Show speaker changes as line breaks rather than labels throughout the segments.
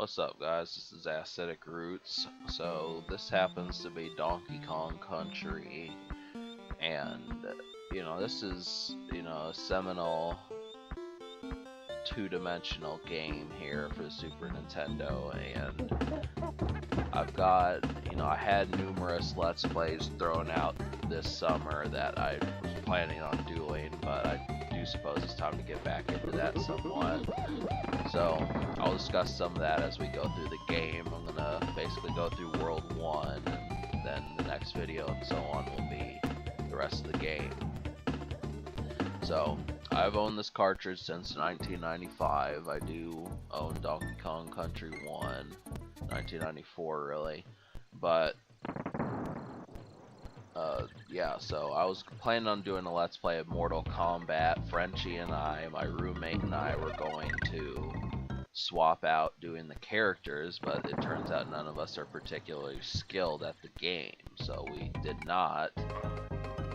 What's up, guys? This is Acidic Roots. So, this happens to be Donkey Kong Country, and this is a seminal two-dimensional game here for the Super Nintendo, and I had numerous Let's Plays thrown out this summer that I was planning on doing, but I do suppose it's time to get back into that somewhat. So I'll discuss some of that as we go through the game. I'm gonna basically go through World 1, and then the next video and so on will be the rest of the game. So I've owned this cartridge since 1995. I do own Donkey Kong Country 1, 1994 really, but yeah, so I was planning on doing a Let's Play of Mortal Kombat. Frenchie and I, my roommate and I, were going to swap out doing the characters, but it turns out none of us are particularly skilled at the game, so we did not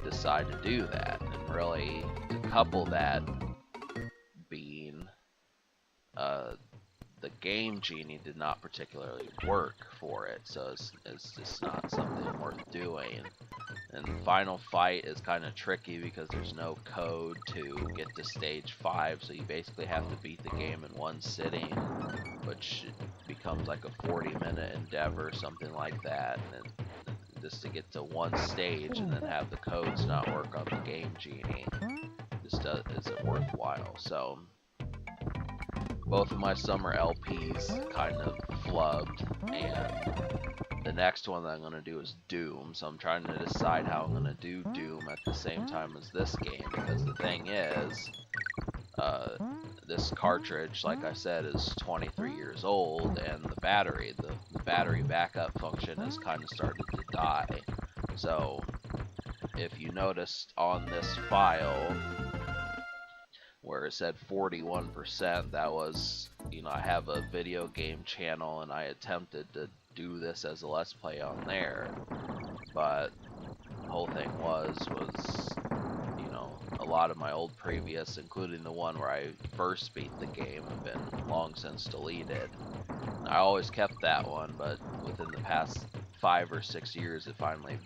decide to do that. And really, to couple that being the Game Genie did not particularly work for it, so it's just not something worth doing. And the final fight is kind of tricky because there's no code to get to stage 5, so you basically have to beat the game in one sitting, which becomes like a 40-minute endeavor, something like that, and just to get to one stage and then have the codes not work on the Game Genie just isn't worthwhile. So both of my summer LPs kind of flubbed, and the next one that I'm going to do is Doom, so I'm trying to decide how I'm going to do Doom at the same time as this game, because the thing is, this cartridge, like I said, is 23 years old, and the battery backup function has kind of started to die. So if you noticed on this file where it said 41%, that was, I have a video game channel and I attempted to do this as a Let's Play on there, but the whole thing was a lot of my old previous, including the one where I first beat the game, have been long since deleted. I always kept that one, but within the past 5 or 6 years it finally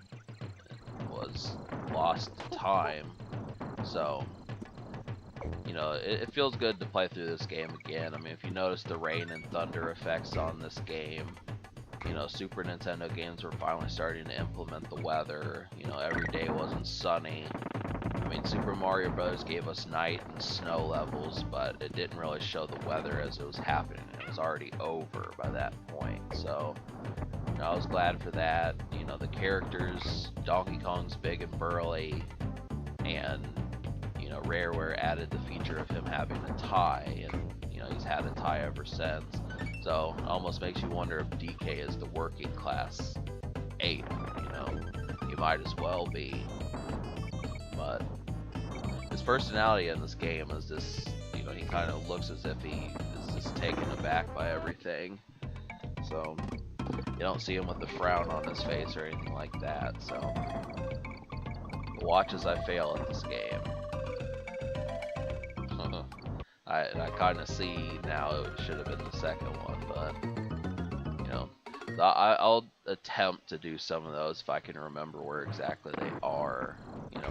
was lost to time. So it feels good to play through this game again. I mean, if you notice the rain and thunder effects on this game, Super Nintendo games were finally starting to implement the weather. Every day wasn't sunny. I mean, Super Mario Bros. Gave us night and snow levels, but it didn't really show the weather as it was happening. It was already over by that point, so I was glad for that. The characters, Donkey Kong's big and burly, and Rareware added the feature of him having a tie, and he's had a tie ever since. So it almost makes you wonder if DK is the working class ape. He might as well be. But his personality in this game is this, he kind of looks as if he is just taken aback by everything. So you don't see him with a frown on his face or anything like that. So watch as I fail at this game. I kind of see now it should have been the second one, but I'll attempt to do some of those if I can remember where exactly they are.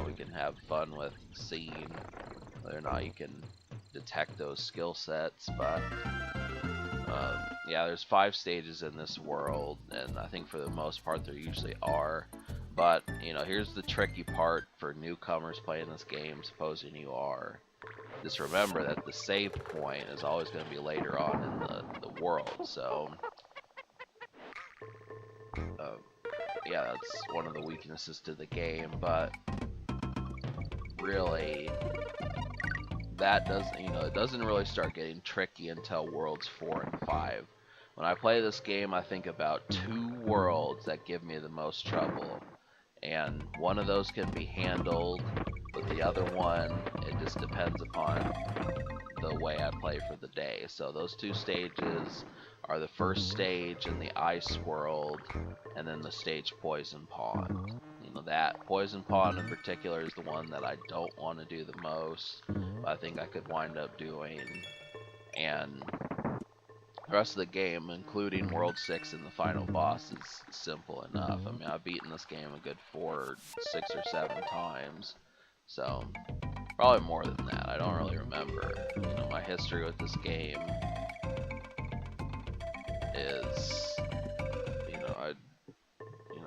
We can have fun with seeing whether or not you can detect those skill sets, but yeah, there's 5 stages in this world, and I think for the most part there usually are. But here's the tricky part for newcomers playing this game, supposing you are. Just remember that the save point is always going to be later on in the world, so yeah, that's one of the weaknesses to the game, but really, that doesn't, it doesn't really start getting tricky until Worlds 4 and 5. When I play this game, I think about 2 worlds that give me the most trouble, and one of those can be handled, but the other one, it just depends upon the way I play for the day. So those 2 stages are the first stage in the ice world, and then the stage Poison Pond. That Poison Pond in particular is the one that I don't want to do the most, but I think I could wind up doing. And The rest of the game, including World 6 and the final boss, is simple enough. I mean, I've beaten this game a good 4, 6, or 7 times, so probably more than that. I don't really remember. You know, my history with this game is,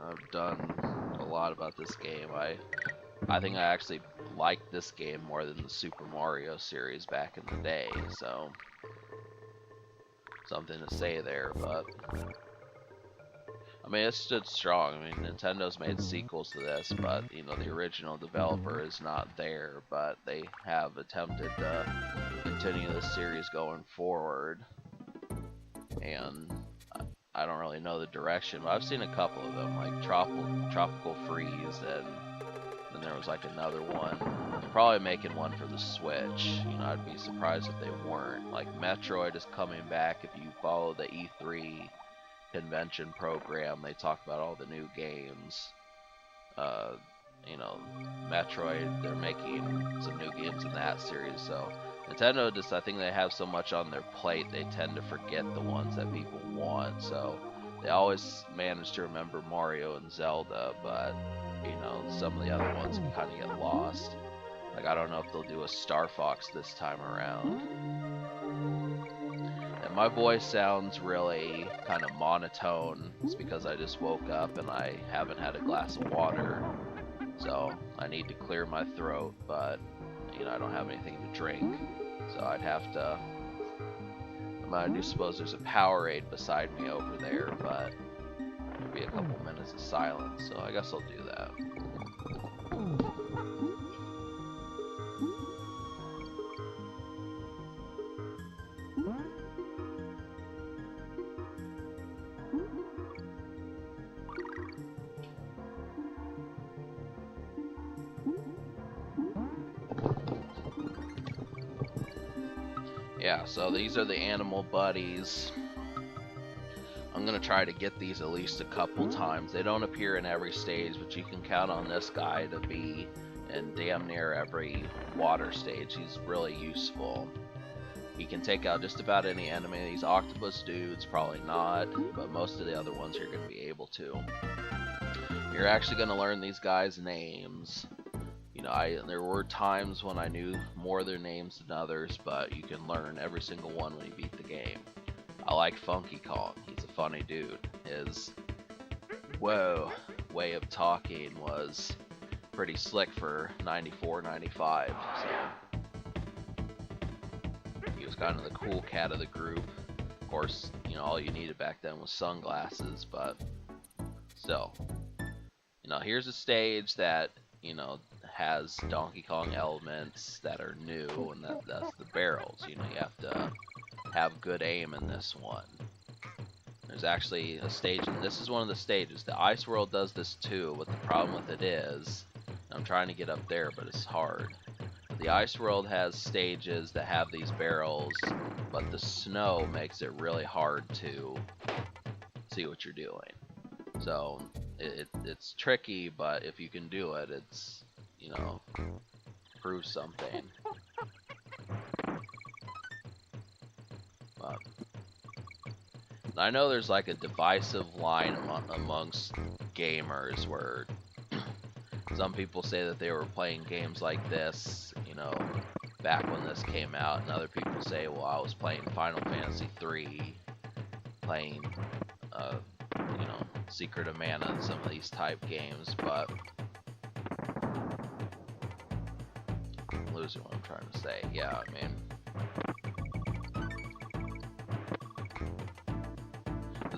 I've done a lot about this game. I think I actually liked this game more than the Super Mario series back in the day, so something to say there, but I mean, it stood strong. I mean, Nintendo's made sequels to this, but, you know, the original developer is not there, but they have attempted to continue the series going forward, and I don't really know the direction, but I've seen a couple of them, like Tropical Freeze, and then there was like another one. They're probably making one for the Switch. You know, I'd be surprised if they weren't. Like Metroid is coming back. If you follow the E3 convention program, they talk about all the new games. You know, Metroid, they're making some new games in that series, so Nintendo just, I think they have so much on their plate, they tend to forget the ones that people want, so they always manage to remember Mario and Zelda, but, you know, some of the other ones can kind of get lost. Like, I don't know if they'll do a Star Fox this time around. And my voice sounds really kind of monotone. It's because I just woke up and I haven't had a glass of water, so I need to clear my throat, but, you know, I don't have anything to drink. So I'd have to, I do suppose there's a Powerade beside me over there, but there'll be a couple minutes of silence, so I guess I'll do that. Yeah, so these are the animal buddies. I'm gonna try to get these at least a couple times. They don't appear in every stage, but you can count on this guy to be in damn near every water stage. He's really useful. He can take out just about any enemy. These octopus dudes, probably not, but most of the other ones you're gonna be able to. You're actually gonna learn these guys' names. You know, there were times when I knew more of their names than others, but you can learn every single one when you beat the game. I like Funky Kong. He's a funny dude. His way of talking was pretty slick for 94, 95. So he was kind of the cool cat of the group. Of course, you know, all you needed back then was sunglasses, but still. You know, here's a stage that, you know, has Donkey Kong elements that are new, and that's the barrels. You know, you have to have good aim in this one. There's actually a stage, and this is one of the stages. The Ice World does this too, but the problem with it is, I'm trying to get up there, but it's hard. The Ice World has stages that have these barrels, but the snow makes it really hard to see what you're doing. So it's tricky, but if you can do it, it's, you know, prove something. But I know there's like a divisive line amongst gamers where some people say that they were playing games like this, you know, back when this came out, and other people say, well, I was playing Final Fantasy III, playing, you know, Secret of Mana and some of these type games, but I'm losing what I'm trying to say. Yeah, I mean,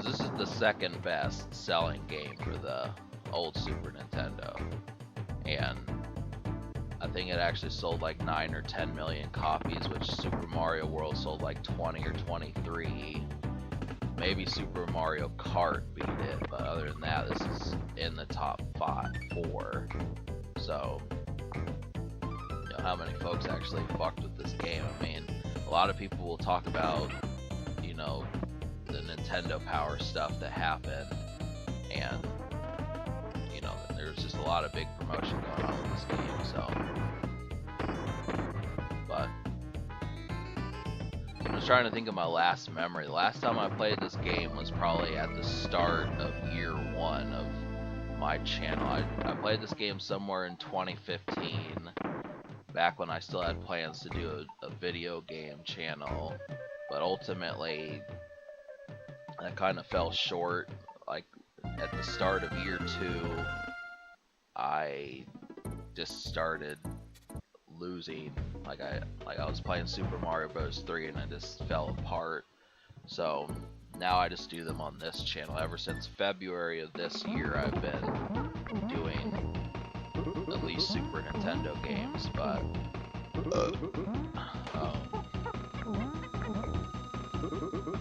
this is the second best selling game for the old Super Nintendo, and I think it actually sold like 9 or 10 million copies, which Super Mario World sold like 20 or 23. Maybe Super Mario Kart beat it, but other than that, this is in the top 4. So, you know, how many folks actually fucked with this game? I mean, a lot of people will talk about, you know, the Nintendo Power stuff that happened, and, you know, there's just a lot of big promotion going on with this game, so. But I'm was trying to think of my last memory. The last time I played this game was probably at the start of year 1 of my channel. I played this game somewhere in 2015, back when I still had plans to do a video game channel, but ultimately that kind of fell short. Like at the start of year 2, I just started losing. Like I was playing Super Mario Bros. 3 and I just fell apart. So now I just do them on this channel. Ever since February of this year, I've been doing at least Super Nintendo games, but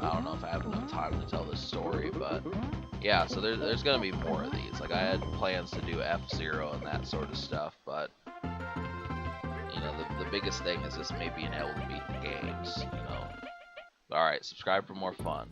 I don't know if I have enough time to tell this story, but yeah, so there's gonna be more of these. Like I had plans to do F-Zero and that sort of stuff, but you know, the biggest thing is just me being able to beat the games, you know. Alright, subscribe for more fun.